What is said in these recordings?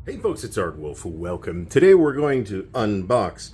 Hey folks, it's Ardwulf. Welcome. Today we're going to unbox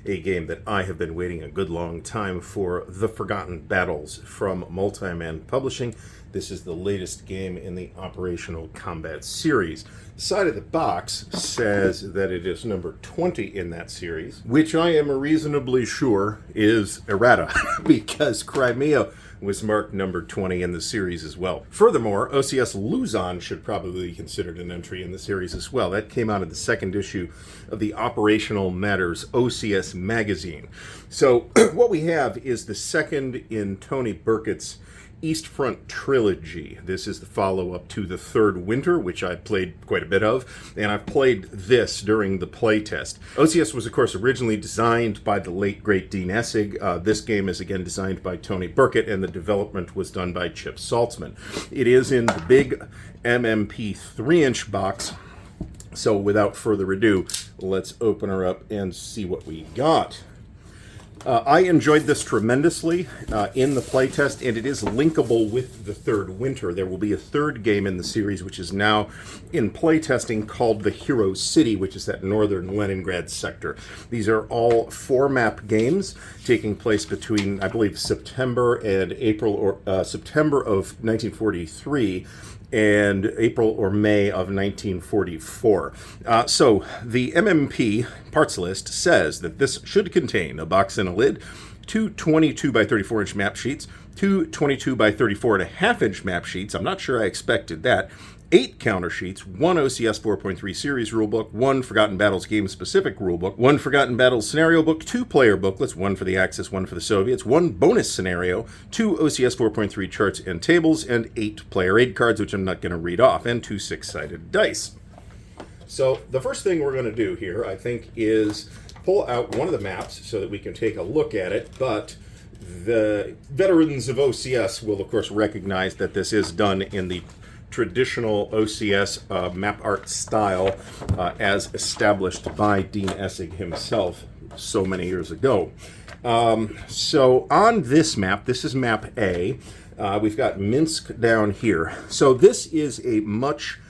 a game that I have been waiting a good long time for, The Forgotten Battles from Multi-Man Publishing. This is the latest game in the Operational Combat series. The side of the box says that it is number 20 in that series, which I am reasonably sure is errata, because Crimea was marked number 20 in the series as well. Furthermore, OCS Luzon should probably be considered an entry in the series as well. That came out in the second issue of the Operational Matters OCS magazine. So what we have is the second in Tony Burkett's East Front trilogy. This is the follow-up to The Third Winter, which I played quite a bit of, and I've played this during the playtest. OCS was, of course, originally designed by the late, great Dean Essig. This game is, again, designed by Tony Burkett, and the development was done by Chip Saltzman. It is in the big MMP 3-inch box, so without further ado, let's open her up and see what we got. I enjoyed this tremendously in the playtest, and it is linkable with The Third Winter. There will be a third game in the series, which is now in playtesting, called The Hero City, which is that northern Leningrad sector. These are all 4-map games taking place between, I believe, September and April, or September of 1943, and April or May of 1944. So the MMP parts list says that this should contain a box and a lid, two 22 by 34 inch map sheets, two 22 by 34.5 inch map sheets. I'm not sure I expected that. 8 counter sheets, 1 OCS 4.3 series rulebook, 1 Forgotten Battles game-specific rulebook, 1 Forgotten Battles scenario book, 2 player booklets, 1 for the Axis, 1 for the Soviets, 1 bonus scenario, 2 OCS 4.3 charts and tables, and 8 player aid cards, which I'm not going to read off, and 2 6-sided dice. So the first thing we're going to do here, I think, is pull out one of the maps so that we can take a look at it, but the veterans of OCS will, of course, recognize that this is done in the traditional OCS map art style as established by Dean Essig himself so many years ago. So on this map, this is map A, we've got Minsk down here. So this is a much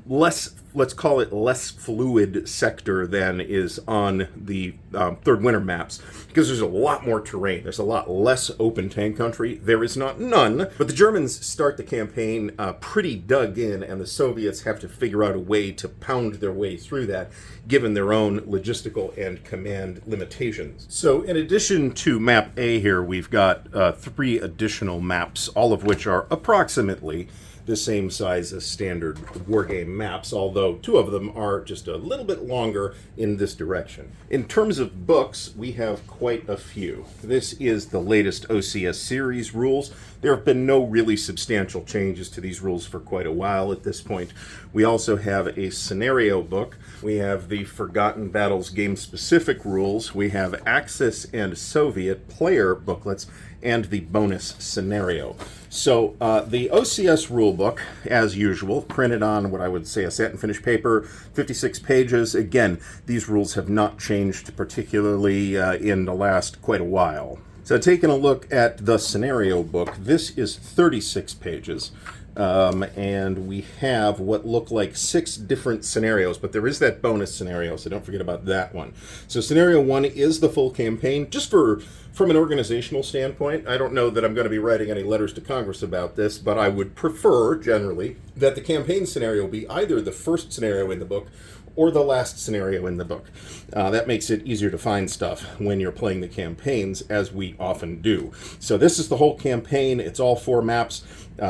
less, let's call it less fluid sector than is on the Third Winter maps, because there's a lot more terrain. There's a lot less open tank country. There is not none, but the Germans start the campaign pretty dug in, and the Soviets have to figure out a way to pound their way through that, given their own logistical and command limitations. So in addition to map A here, we've got 3 additional maps, all of which are approximately the same size as standard wargame maps, although 2 of them are just a little bit longer in this direction. In terms of books, we have quite a few. This is the latest OCS series rules. There have been no really substantial changes to these rules for quite a while at this point. We also have a scenario book. We have the Forgotten Battles game-specific rules. We have Axis and Soviet player booklets, and the bonus scenario. So the OCS rulebook, as usual, printed on what I would say a satin finish paper, 56 pages. Again, these rules have not changed particularly in the last quite a while. So taking a look at the scenario book, this is 36 pages. And we have what look like 6 different scenarios, but there is that bonus scenario, so don't forget about that one. So scenario 1 is the full campaign. Just from an organizational standpoint, I don't know that I'm going to be writing any letters to Congress about this, but I would prefer, generally, that the campaign scenario be either the first scenario in the book or the last scenario in the book. That makes it easier to find stuff when you're playing the campaigns, as we often do. So this is the whole campaign. It's all 4 maps,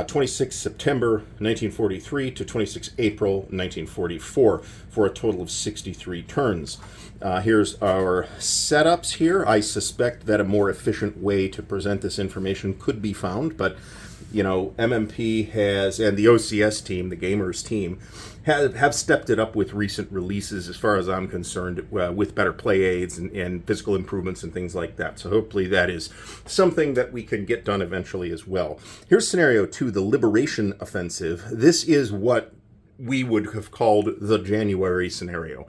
26 September 1943 to 26 April 1944, for a total of 63 turns. Here's our setups here. I suspect that a more efficient way to present this information could be found, but you know, MMP has, and the OCS team, the gamers team, have stepped it up with recent releases, as far as I'm concerned, with better play aids and physical improvements and things like that. So hopefully that is something that we can get done eventually as well. Here's scenario 2, the Liberation Offensive. This is what we would have called the January scenario.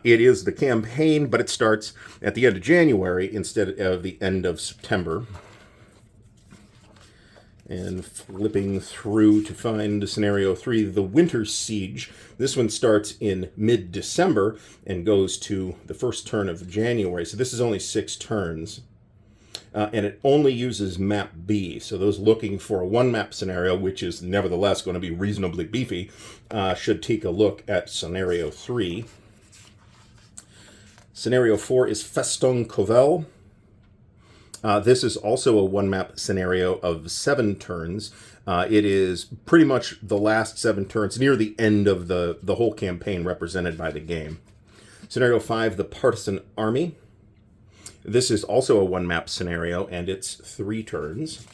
It is the campaign, but it starts at the end of January instead of the end of September. And flipping through to find scenario 3, the Winter Siege. This one starts in mid-December and goes to the first turn of January. So this is only 6 turns. And it only uses map B. So those looking for a one-map scenario, which is nevertheless going to be reasonably beefy, should take a look at scenario 3. Scenario 4 is Festung Kovel. This is also a one-map scenario of 7 turns. It is pretty much the last 7 turns, near the end of the whole campaign represented by the game. Scenario 5, the Partisan Army. This is also a one-map scenario, and it's 3 turns.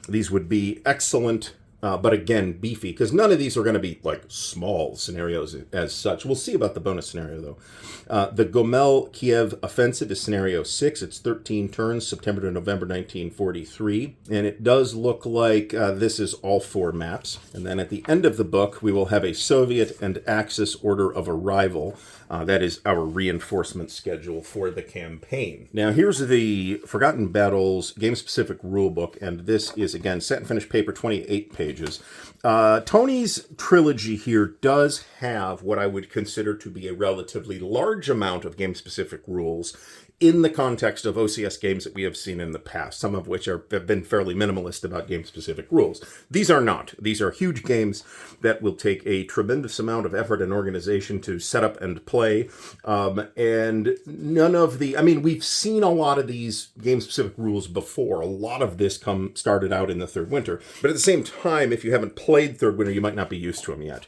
These would be excellent, but again, beefy, because none of these are going to be like small scenarios as such. We'll see about the bonus scenario, though. The Gomel-Kiev Offensive is scenario 6. It's 13 turns, September to November 1943. And it does look like this is all 4 maps. And then at the end of the book, we will have a Soviet and Axis order of arrival. That is our reinforcement schedule for the campaign. Now, here's the Forgotten Battles game-specific rulebook, and this is, again, set and finished paper, 28 pages. Tony's trilogy here does have what I would consider to be a relatively large amount of game-specific rules in the context of OCS games that we have seen in the past, some of which have been fairly minimalist about game-specific rules. These are not. These are huge games that will take a tremendous amount of effort and organization to set up and play, and none of the... I mean, we've seen a lot of these game-specific rules before. A lot of this started out in the Third Winter, but at the same time, if you haven't played Third Winter, you might not be used to them yet.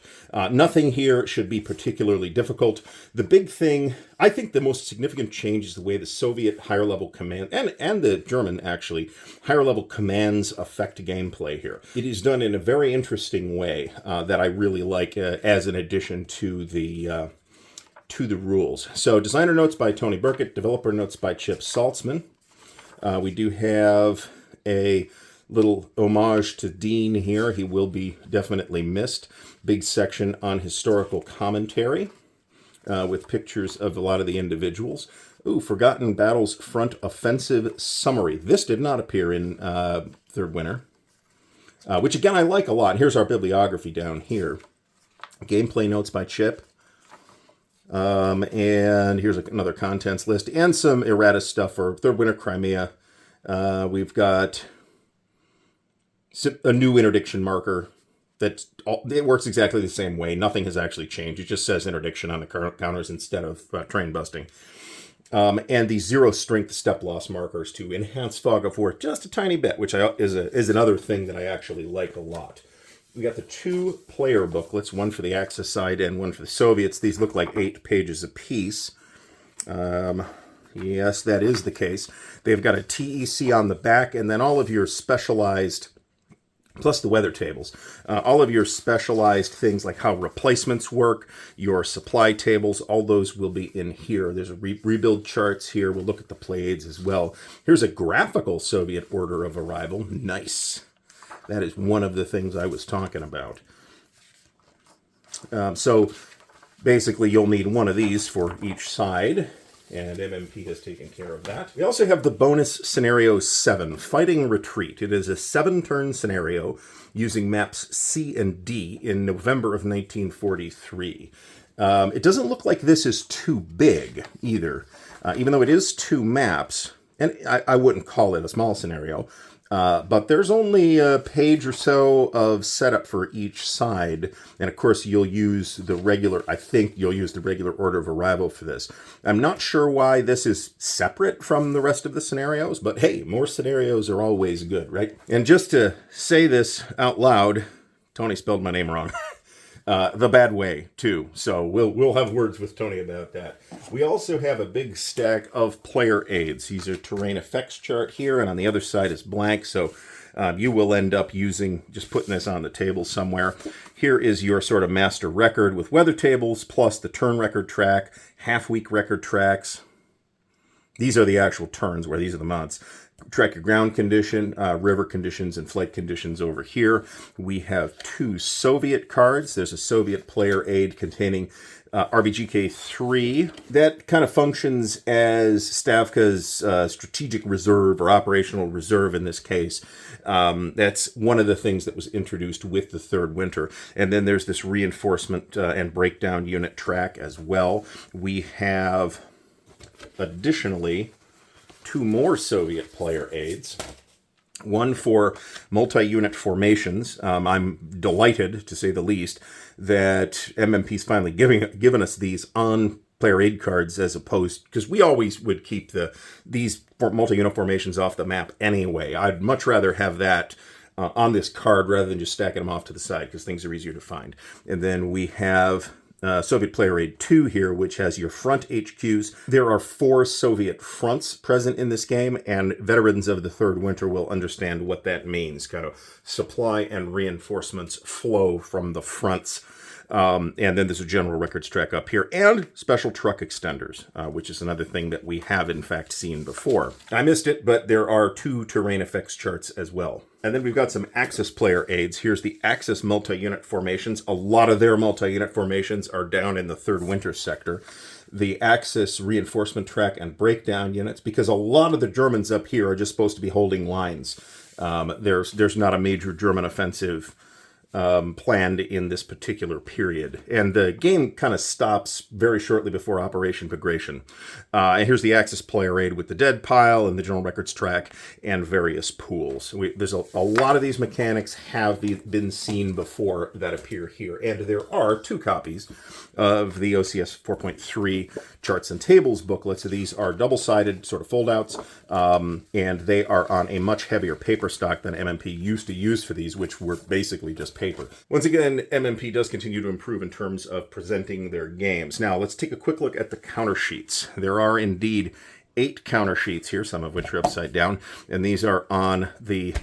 Nothing here should be particularly difficult. The big thing... I think the most significant change is the way the Soviet higher-level command, and the German, actually, higher-level commands affect gameplay here. It is done in a very interesting way that I really like as an addition to the rules. So, designer notes by Tony Burkett, developer notes by Chip Saltzman. We do have a little homage to Dean here. He will be definitely missed. Big section on historical commentary. With pictures of a lot of the individuals. Ooh, Forgotten Battles Front Offensive Summary. This did not appear in Third Winter, which again I like a lot. Here's our bibliography down here. Gameplay notes by Chip. And here's another contents list and some errata stuff for Third Winter Crimea. We've got a new interdiction marker. It works exactly the same way. Nothing has actually changed. It just says interdiction on the counters instead of train busting. And the 0 strength step loss markers to enhance fog of war just a tiny bit, which is another thing that I actually like a lot. We got the 2 player booklets, one for the Axis side and one for the Soviets. These look like 8 pages apiece. Yes, that is the case. They've got a TEC on the back, and then all of your specialized... plus the weather tables. All of your specialized things like how replacements work, your supply tables, all those will be in here. There's a rebuild charts here. We'll look at the plaids as well. Here's a graphical Soviet order of arrival. Nice. That is one of the things I was talking about. So basically you'll need one of these for each side. And MMP has taken care of that. We also have the bonus scenario 7, Fighting Retreat. It is a 7-turn scenario using maps C and D in November of 1943. It doesn't look like this is too big either, even though it is 2 maps. And I wouldn't call it a small scenario. But there's only a page or so of setup for each side. And of course, you'll use the regular, I think you'll use the regular order of arrival for this. I'm not sure why this is separate from the rest of the scenarios, but hey, more scenarios are always good, right? And just to say this out loud, Tony spelled my name wrong. The bad way, too. So we'll have words with Tony about that. We also have a big stack of player aids. These are terrain effects chart here, and on the other side is blank, so you will end up just putting this on the table somewhere. Here is your sort of master record with weather tables, plus the turn record track, half-week record tracks. These are the actual turns, where these are the months. Track your ground condition, river conditions, and flight conditions over here. We have 2 Soviet cards. There's a Soviet player aid containing RVGK3 that kind of functions as Stavka's strategic reserve or operational reserve in this case. That's one of the things that was introduced with the Third Winter. And then there's this reinforcement and breakdown unit track as well. We have additionally 2 more Soviet player aids. One for multi-unit formations. I'm delighted, to say the least, that MMP's finally given us these on player aid cards, as opposed, because we always would keep these multi-unit formations off the map anyway. I'd much rather have that on this card rather than just stacking them off to the side, because things are easier to find. And then we have Soviet Player Aid 2 here, which has your front HQs. There are 4 Soviet fronts present in this game, and veterans of the Third Winter will understand what that means. Kind of supply and reinforcements flow from the fronts. And then there's a general records track up here, and special truck extenders, which is another thing that we have in fact seen before. I missed it, but there are 2 terrain effects charts as well. And then we've got some Axis player aids. Here's the Axis multi-unit formations. A lot of their multi-unit formations are down in the Third Winter sector. The Axis reinforcement track and breakdown units, because a lot of the Germans up here are just supposed to be holding lines. There's not a major German offensive planned in this particular period. And the game kind of stops very shortly before Operation Bagration. And here's the Axis player aid with the dead pile and the general records track and various pools. There's a lot of these mechanics have been seen before that appear here. And there are 2 copies of the OCS 4.3 charts and tables booklets. So these are double-sided sort of foldouts, and they are on a much heavier paper stock than MMP used to use for these, which were basically just paper. Once again, MMP does continue to improve in terms of presenting their games. Now, let's take a quick look at the counter sheets. There are indeed 8 counter sheets here, some of which are upside down, and these are on the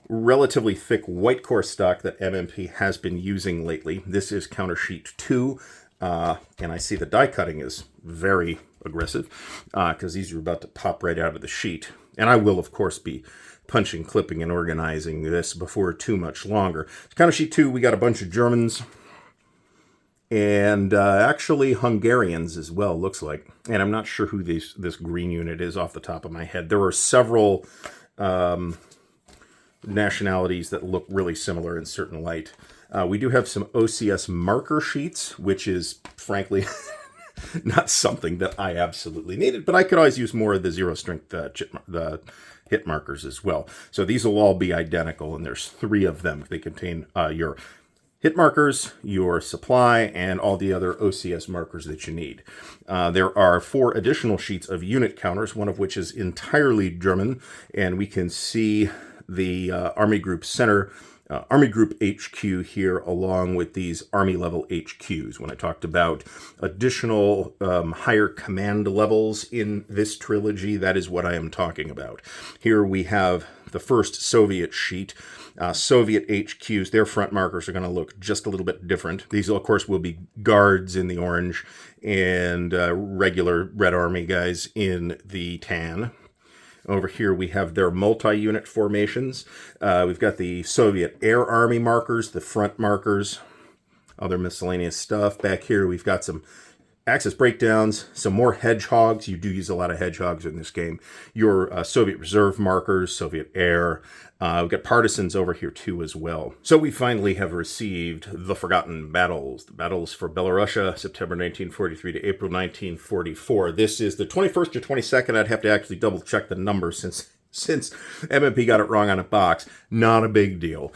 relatively thick white core stock that MMP has been using lately. This is counter sheet 2, and I see the die cutting is very aggressive, because these are about to pop right out of the sheet. And I will, of course, be punching, clipping, and organizing this before too much longer. Counter sheet 2, we got a bunch of Germans and actually Hungarians as well, looks like. And I'm not sure who this green unit is off the top of my head. There are several nationalities that look really similar in certain light. We do have some OCS marker sheets, which is, frankly, not something that I absolutely needed, but I could always use more of the zero strength the hit markers as well. So these will all be identical, and there's 3 of them. They contain your hit markers, your supply, and all the other OCS markers that you need. There are 4 additional sheets of unit counters, one of which is entirely German, and we can see the Army Group Center, Army Group HQ here, along with these Army level HQs. When I talked about additional higher command levels in this trilogy, that is what I am talking about. Here we have the first Soviet sheet. Soviet HQs, their front markers are going to look just a little bit different. These, of course, will be guards in the orange and regular Red Army guys in the tan. Over here we have their multi-unit formations. We've got the Soviet Air Army markers, the front markers, other miscellaneous stuff. Back here we've got some Axis breakdowns, some more hedgehogs. You do use a lot of hedgehogs in this game. Your Soviet Reserve markers, Soviet Air. We've got partisans over here too as well. So we finally have received the Forgotten Battles. The battles for Belorussia, September 1943 to April 1944. This is the 21st or 22nd. I'd have to actually double check the number since MMP got it wrong on a box. Not a big deal.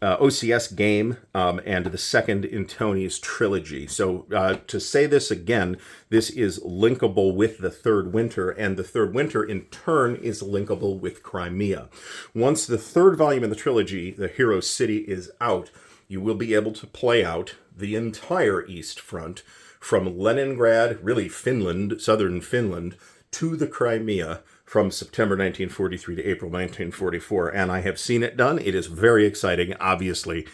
OCS game, and the second in Tony's trilogy. So to say this again, this is linkable with the Third Winter, and the Third Winter in turn is linkable with Crimea. Once the 3rd volume in the trilogy, The Hero City, is out, you will be able to play out the entire East Front from Leningrad, really Finland, southern Finland, to the Crimea, from September 1943 to April 1944, and I have seen it done. It is very exciting. Obviously,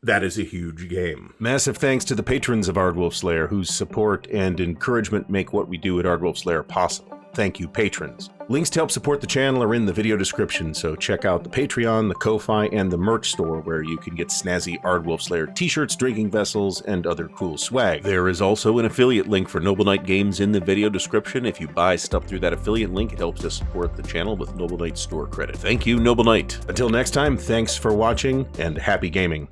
that is a huge game. Massive thanks to the patrons of Ardwulf's Lair, whose support and encouragement make what we do at Ardwulf's Lair possible. Thank you, patrons. Links to help support the channel are in the video description, so check out the Patreon, the Ko-Fi, and the merch store where you can get snazzy Ardwulf's Lair t-shirts, drinking vessels, and other cool swag. There is also an affiliate link for Noble Knight Games in the video description. If you buy stuff through that affiliate link, it helps to support the channel with Noble Knight store credit. Thank you, Noble Knight. Until next time, thanks for watching, and happy gaming.